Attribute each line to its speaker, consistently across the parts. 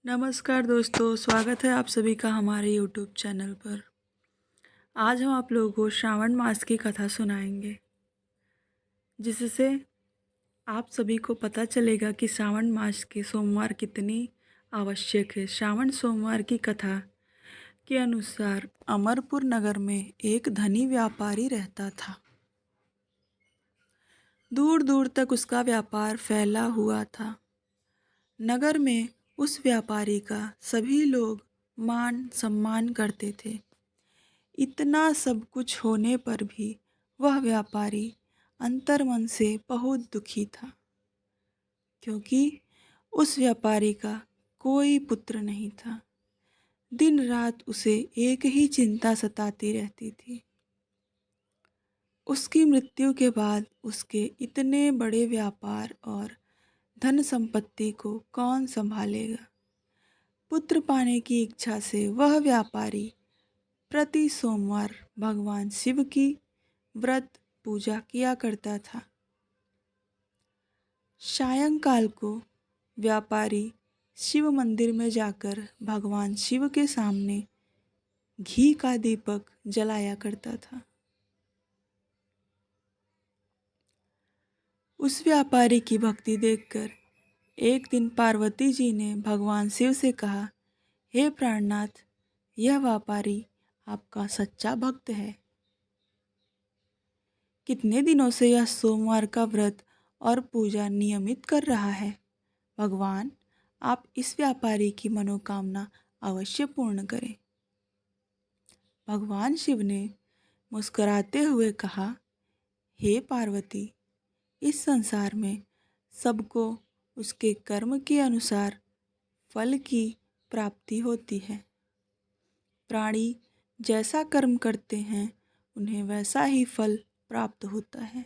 Speaker 1: नमस्कार दोस्तों, स्वागत है आप सभी का हमारे YouTube चैनल पर। आज हम आप लोगों को श्रावण मास की कथा सुनाएंगे, जिससे आप सभी को पता चलेगा कि श्रावण मास के सोमवार कितनी आवश्यक है। श्रावण सोमवार की कथा के अनुसार अमरपुर नगर में एक धनी व्यापारी रहता था। दूर दूर तक उसका व्यापार फैला हुआ था। नगर में उस व्यापारी का सभी लोग मान सम्मान करते थे। इतना सब कुछ होने पर भी वह व्यापारी अंतर्मन से बहुत दुखी था, क्योंकि उस व्यापारी का कोई पुत्र नहीं था। दिन रात उसे एक ही चिंता सताती रहती थी। उसकी मृत्यु के बाद उसके इतने बड़े व्यापार और धन संपत्ति को कौन संभालेगा। पुत्र पाने की इच्छा से वह व्यापारी प्रति सोमवार भगवान शिव की व्रत पूजा किया करता था। सायंकाल को व्यापारी शिव मंदिर में जाकर भगवान शिव के सामने घी का दीपक जलाया करता था। उस व्यापारी की भक्ति देखकर एक दिन पार्वती जी ने भगवान शिव से कहा, हे प्राणनाथ, यह व्यापारी आपका सच्चा भक्त है। कितने दिनों से यह सोमवार का व्रत और पूजा नियमित कर रहा है। भगवान, आप इस व्यापारी की मनोकामना अवश्य पूर्ण करें। भगवान शिव ने मुस्कुराते हुए कहा, हे पार्वती, इस संसार में सबको उसके कर्म के अनुसार फल की प्राप्ति होती है। प्राणी जैसा कर्म करते हैं उन्हें वैसा ही फल प्राप्त होता है।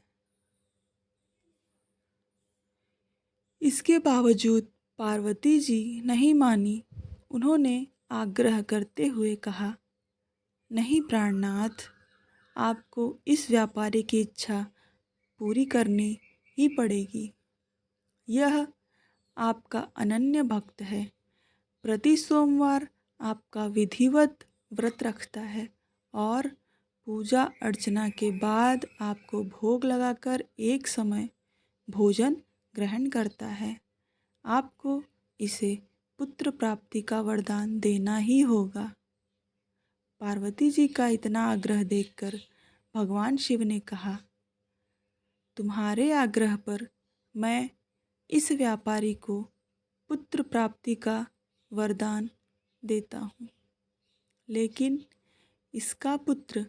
Speaker 1: इसके बावजूद पार्वती जी नहीं मानी। उन्होंने आग्रह करते हुए कहा, नहीं प्राणनाथ, आपको इस व्यापारी की इच्छा पूरी करनी ही पड़ेगी। यह आपका अनन्य भक्त है। प्रति सोमवार आपका विधिवत व्रत रखता है और पूजा अर्चना के बाद आपको भोग लगाकर एक समय भोजन ग्रहण करता है। आपको इसे पुत्र प्राप्ति का वरदान देना ही होगा। पार्वती जी का इतना आग्रह देखकर भगवान शिव ने कहा, तुम्हारे आग्रह पर मैं इस व्यापारी को पुत्र प्राप्ति का वरदान देता हूँ, लेकिन इसका पुत्र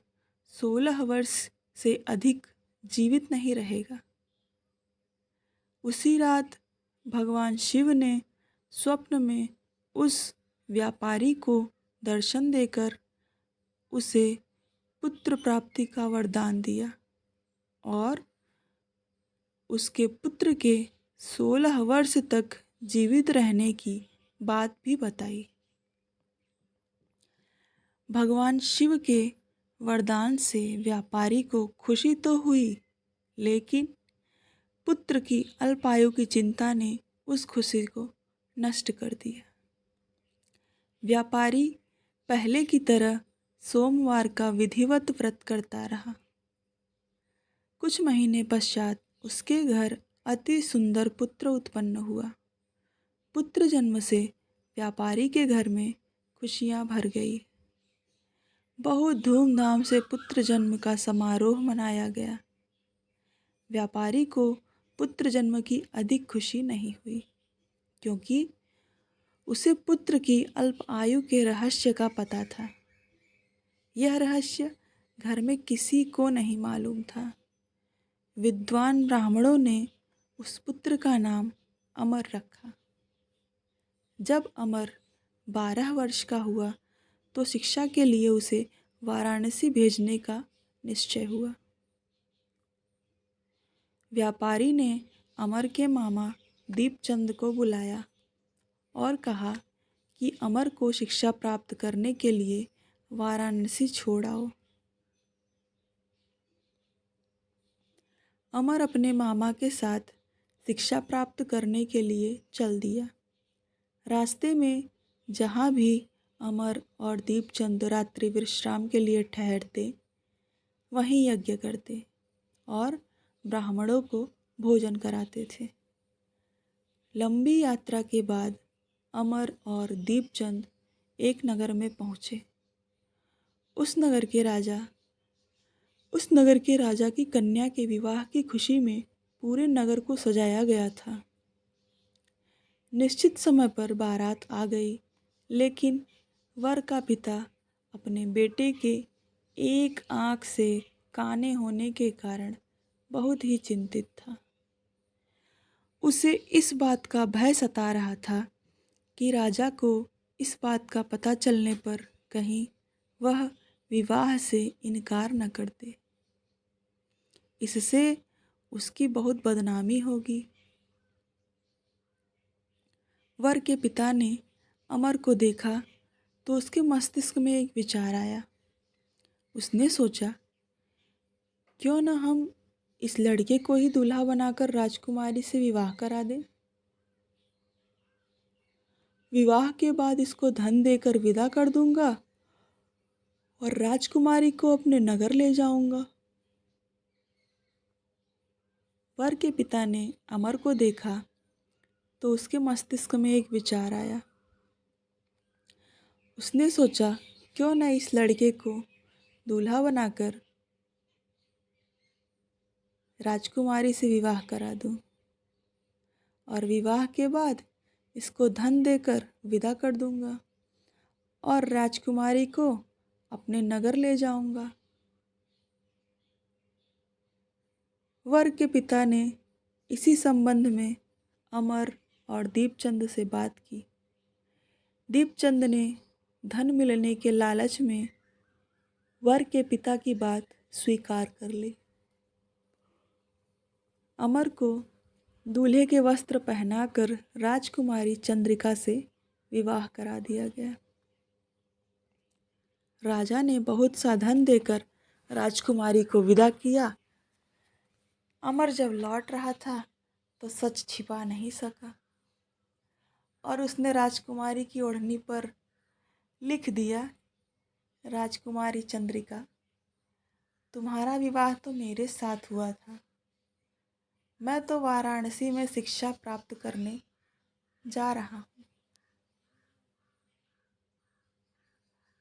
Speaker 1: 16 वर्ष से अधिक जीवित नहीं रहेगा। उसी रात भगवान शिव ने स्वप्न में उस व्यापारी को दर्शन देकर उसे पुत्र प्राप्ति का वरदान दिया और उसके पुत्र के 16 वर्ष तक जीवित रहने की बात भी बताई। भगवान शिव के वरदान से व्यापारी को खुशी तो हुई, लेकिन पुत्र की अल्पायु की चिंता ने उस खुशी को नष्ट कर दिया। व्यापारी पहले की तरह सोमवार का विधिवत व्रत करता रहा। कुछ महीने पश्चात उसके घर अति सुंदर पुत्र उत्पन्न हुआ। पुत्र जन्म से व्यापारी के घर में खुशियां भर गई। बहुत धूमधाम से पुत्र जन्म का समारोह मनाया गया। व्यापारी को पुत्र जन्म की अधिक खुशी नहीं हुई, क्योंकि उसे पुत्र की अल्प आयु के रहस्य का पता था। यह रहस्य घर में किसी को नहीं मालूम था। विद्वान ब्राह्मणों ने उस पुत्र का नाम अमर रखा। जब अमर 12 वर्ष का हुआ तो शिक्षा के लिए उसे वाराणसी भेजने का निश्चय हुआ। व्यापारी ने अमर के मामा दीपचंद को बुलाया और कहा कि अमर को शिक्षा प्राप्त करने के लिए वाराणसी छोड़ आओ। अमर अपने मामा के साथ शिक्षा प्राप्त करने के लिए चल दिया। रास्ते में जहाँ भी अमर और दीपचंद रात्रि विश्राम के लिए ठहरते, वहीं यज्ञ करते और ब्राह्मणों को भोजन कराते थे। लंबी यात्रा के बाद अमर और दीपचंद एक नगर में पहुँचे। उस नगर के राजा की कन्या के विवाह की खुशी में पूरे नगर को सजाया गया था। निश्चित समय पर बारात आ गई, लेकिन वर का पिता अपने बेटे के एक आंख से काने होने के कारण बहुत ही चिंतित था। उसे इस बात का भय सता रहा था कि राजा को इस बात का पता चलने पर कहीं वह विवाह से इनकार न कर दे। इससे उसकी बहुत बदनामी होगी। वर के पिता ने अमर को देखा तो उसके मस्तिष्क में एक विचार आया। उसने सोचा, क्यों न हम इस लड़के को ही दूल्हा बनाकर राजकुमारी से विवाह करा दें। विवाह के बाद इसको धन देकर विदा कर दूंगा और राजकुमारी को अपने नगर ले जाऊंगा। वर के पिता ने अमर को देखा तो उसके मस्तिष्क में एक विचार आया। उसने सोचा, क्यों न इस लड़के को दूल्हा बनाकर राजकुमारी से विवाह करा दूं और विवाह के बाद इसको धन देकर विदा कर दूंगा और राजकुमारी को अपने नगर ले जाऊंगा। वर के पिता ने इसी संबंध में अमर और दीपचंद से बात की। दीपचंद ने धन मिलने के लालच में वर के पिता की बात स्वीकार कर ली। अमर को दूल्हे के वस्त्र पहनाकर राजकुमारी चंद्रिका से विवाह करा दिया गया। राजा ने बहुत सा धन देकर राजकुमारी को विदा किया। अमर जब लौट रहा था तो सच छिपा नहीं सका और उसने राजकुमारी की ओढ़नी पर लिख दिया, राजकुमारी चंद्रिका, तुम्हारा विवाह तो मेरे साथ हुआ था। मैं तो वाराणसी में शिक्षा प्राप्त करने जा रहा हूँ।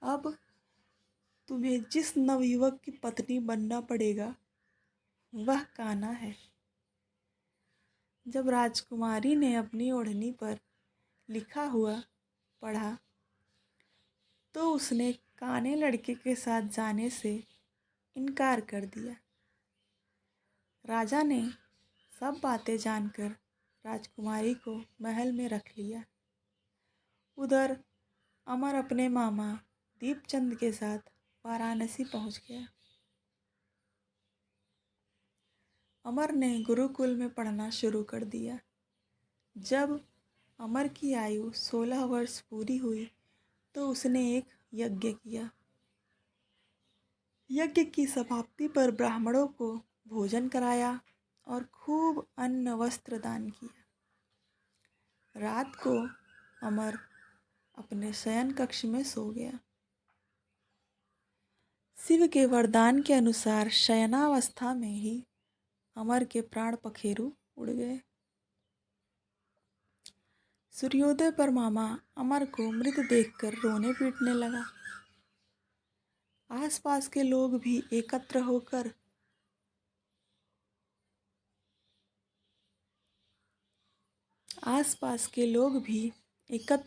Speaker 1: अब तुम्हें जिस नवयुवक की पत्नी बनना पड़ेगा वह कान्हा है। जब राजकुमारी ने अपनी ओढ़नी पर लिखा हुआ पढ़ा तो उसने काने लड़के के साथ जाने से इनकार कर दिया। राजा ने सब बातें जानकर राजकुमारी को महल में रख लिया। उधर अमर अपने मामा दीपचंद के साथ वाराणसी पहुंच गया। अमर ने गुरुकुल में पढ़ना शुरू कर दिया। जब अमर की आयु 16 वर्ष पूरी हुई तो उसने एक यज्ञ किया। यज्ञ की समाप्ति पर ब्राह्मणों को भोजन कराया और खूब अन्न वस्त्र दान किया। रात को अमर अपने शयन कक्ष में सो गया। शिव के वरदान के अनुसार शयनावस्था में ही अमर के प्राण पखेरु उड़ गए। सूर्योदय पर मामा अमर को मृत देखकर रोने पीटने लगा। आसपास के लोग भी एकत्र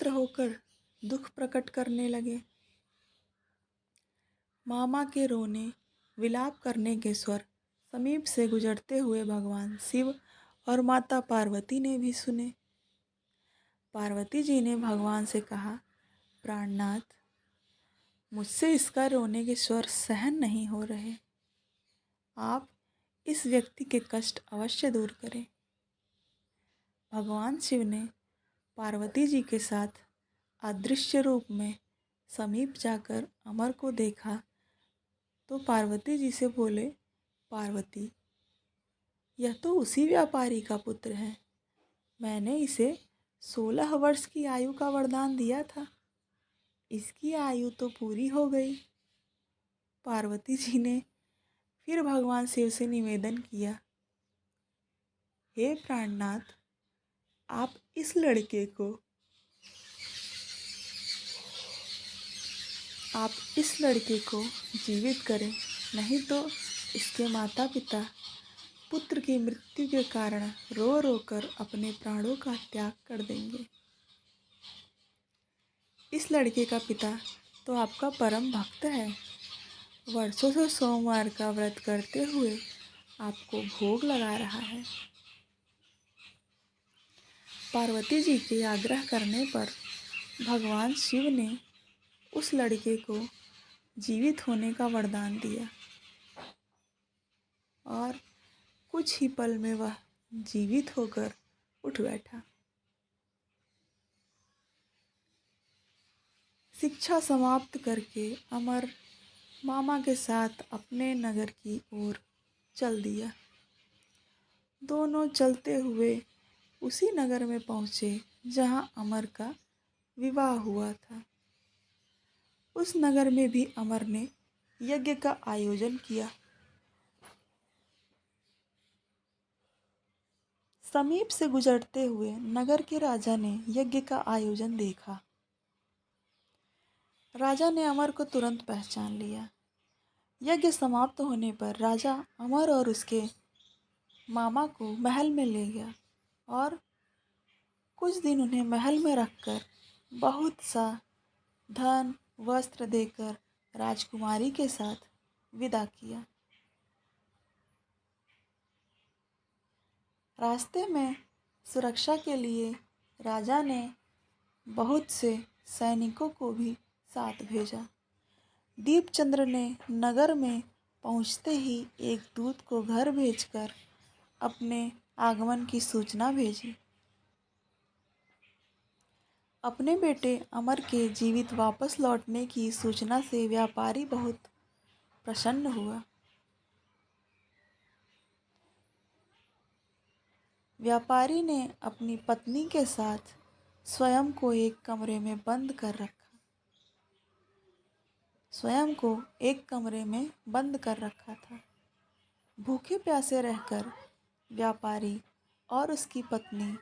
Speaker 1: होकर दुख प्रकट करने लगे। मामा के रोने विलाप करने के स्वर समीप से गुजरते हुए भगवान शिव और माता पार्वती ने भी सुने। पार्वती जी ने भगवान से कहा, प्राणनाथ, मुझसे इसका रोने के स्वर सहन नहीं हो रहे। आप इस व्यक्ति के कष्ट अवश्य दूर करें। भगवान शिव ने पार्वती जी के साथ अदृश्य रूप में समीप जाकर अमर को देखा तो पार्वती जी से बोले, पार्वती, यह तो उसी व्यापारी का पुत्र है। मैंने इसे 16 वर्ष की आयु का वरदान दिया था। इसकी आयु तो पूरी हो गई। पार्वती जी ने फिर भगवान शिव से निवेदन किया, हे प्राणनाथ, आप इस लड़के को जीवित करें, नहीं तो इसके माता पिता पुत्र की मृत्यु के कारण रो रो कर अपने प्राणों का त्याग कर देंगे। इस लड़के का पिता तो आपका परम भक्त है, वर्षों से सोमवार का व्रत करते हुए आपको भोग लगा रहा है। पार्वती जी के आग्रह करने पर भगवान शिव ने उस लड़के को जीवित होने का वरदान दिया और कुछ ही पल में वह जीवित होकर उठ बैठा। शिक्षा समाप्त करके अमर मामा के साथ अपने नगर की ओर चल दिया। दोनों चलते हुए उसी नगर में पहुँचे जहाँ अमर का विवाह हुआ था। उस नगर में भी अमर ने यज्ञ का आयोजन किया। समीप से गुजरते हुए नगर के राजा ने यज्ञ का आयोजन देखा। राजा ने अमर को तुरंत पहचान लिया। यज्ञ समाप्त होने पर राजा अमर और उसके मामा को महल में ले गया और कुछ दिन उन्हें महल में रखकर बहुत सा धन वस्त्र देकर राजकुमारी के साथ विदा किया। रास्ते में सुरक्षा के लिए राजा ने बहुत से सैनिकों को भी साथ भेजा। दीपचंद्र ने नगर में पहुंचते ही एक दूत को घर भेजकर अपने आगमन की सूचना भेजी। अपने बेटे अमर के जीवित वापस लौटने की सूचना से व्यापारी बहुत प्रसन्न हुआ। व्यापारी ने अपनी पत्नी के साथ स्वयं को एक कमरे में बंद कर रखा था। भूखे प्यासे रहकर व्यापारी और उसकी पत्नी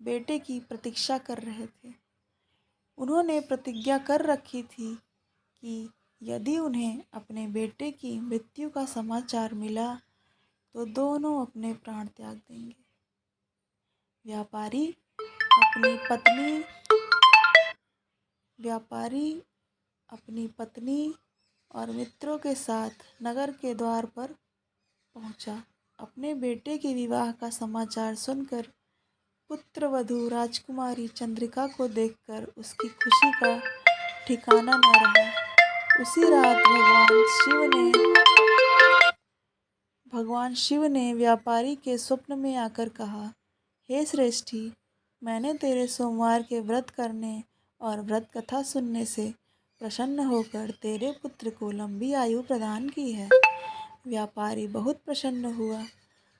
Speaker 1: बेटे की प्रतीक्षा कर रहे थे। उन्होंने प्रतिज्ञा कर रखी थी कि यदि उन्हें अपने बेटे की मृत्यु का समाचार मिला तो दोनों अपने प्राण त्याग देंगे। व्यापारी अपनी पत्नी और मित्रों के साथ नगर के द्वार पर पहुंचा। अपने बेटे के विवाह का समाचार सुनकर पुत्रवधू राजकुमारी चंद्रिका को देखकर उसकी खुशी का ठिकाना न रहा। उसी रात भगवान शिव ने व्यापारी के स्वप्न में आकर कहा, हे श्रेष्ठी, मैंने तेरे सोमवार के व्रत करने और व्रत कथा सुनने से प्रसन्न होकर तेरे पुत्र को लंबी आयु प्रदान की है। व्यापारी बहुत प्रसन्न हुआ।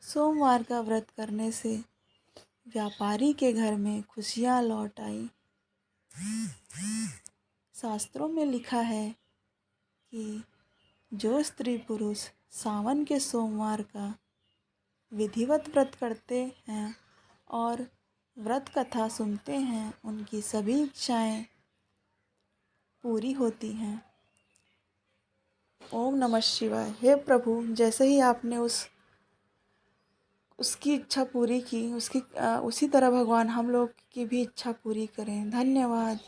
Speaker 1: सोमवार का व्रत करने से व्यापारी के घर में खुशियाँ लौट आई। शास्त्रों में लिखा है कि जो स्त्री पुरुष सावन के सोमवार का विधिवत व्रत करते हैं और व्रत कथा सुनते हैं, उनकी सभी इच्छाएं पूरी होती हैं। ओम नमः शिवाय। हे प्रभु, जैसे ही आपने उसकी इच्छा पूरी की, उसी तरह भगवान हम लोग की भी इच्छा पूरी करें। धन्यवाद।